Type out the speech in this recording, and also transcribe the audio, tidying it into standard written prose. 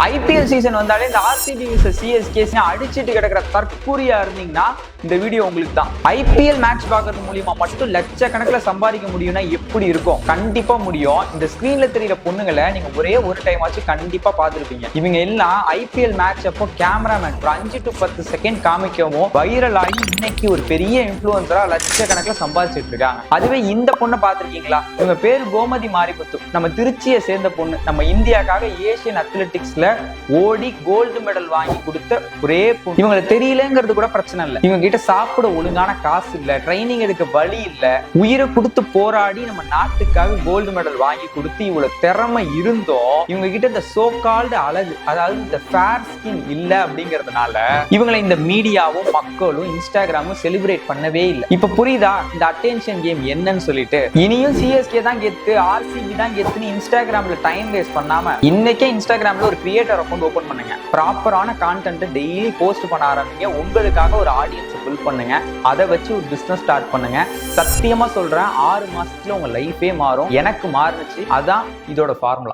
IPL season வந்தாலே இந்த RCB versus CSK அடிச்சிட்டு கிடக்கிற தற்கூரியா இருந்தீங்கன்னா இந்த வீடியோ உங்களுக்கு தான். ஐபிஎல் மேட்ச் பார்க்கறது மூலியமா மட்டும் லட்சக்கணக்கில் சம்பாதிக்க முடியும்னா எப்படி இருக்கும்? கண்டிப்பா முடியும். இந்த ஸ்கிரீன்ல தெரியுற பொண்ணுங்களை நீங்க ஒரே ஒரு டைம் ஆச்சு கண்டிப்பா பார்த்துருப்பீங்க. இவங்க எல்லாம் ஐபிஎல் மேட்ச் அப்போ கேமராமேன் 5 to 10 செகண்ட் காமிக்கவும் வைரல் ஆகி இன்னைக்கு ஒரு பெரிய இன்ஃபுளுசரா லட்சக்கணக்கில் சம்பாதிச்சிட்டு இருக்காங்க. அதுவே இந்த பொண்ணை பார்த்துருக்கீங்களா? இவங்க பேரு கோமதி மாரிமுத்து. நம்ம திருச்சியை சேர்ந்த பொண்ணு. நம்ம இந்தியாக்காக ஏசியன் அத்லெட்டிக்ஸ்ல ஓடி கோல்டு மெடல் வாங்கி கொடுத்த ஒரே பொண்ணு. இவங்களை தெரியலங்கிறது கூட பிரச்சனை இல்லை. இவங்க கிட்ட சாப்பிட ஒழுங்கான காசு இல்ல, ட்ரைனிங் எடுக்க வழி இல்ல, உயிரை கொடுத்து போராடி நம்ம நாட்டுக்காக கோல்டு மெடல் வாங்கி கொடுத்து இவ்வளவு திறமை இருந்தோம் இவங்க கிட்ட இந்த சோ கால்டு அழகு, அதாவது இந்த ஃபேர் ஸ்கின் இல்ல அப்படிங்கறதுனால இவங்களை இந்த மீடியாவும் மக்களும் இன்ஸ்டாகிராமும் செலிப்ரேட் பண்ணவே இல்லை. இப்ப புரியுதா இந்த அட்டென்ஷன் கேம் என்னன்னு சொல்லிட்டு? இனியும் சிஎஸ்கே தான் கெத்து, ஆர்சிபி தான் கெத்துன்னு இன்ஸ்டாகிராம்ல டைம் வேஸ்ட் பண்ணாம இன்னைக்கே இன்ஸ்டாகிராம்ல ஒரு கிரியேட்டர் அக்கௌண்ட் ஓபன் பண்ணுங்க. ப்ராப்பரான கான்டென்ட் டெய்லி போஸ்ட் பண்ண ஆரம்பிங்க. உங்களுக்காக ஒரு ஆடியன்ஸ் பில்ட் பண்ணுங்க. அதை வச்சு ஒரு பிசினஸ் ஸ்டார்ட் பண்ணுங்க. சத்தியமா சொல்றேன், 6 மாசத்துல உங்க லைஃபே மாறும். எனக்கு மாறுனுச்சு. அதான் இதோட ஃபார்முலா.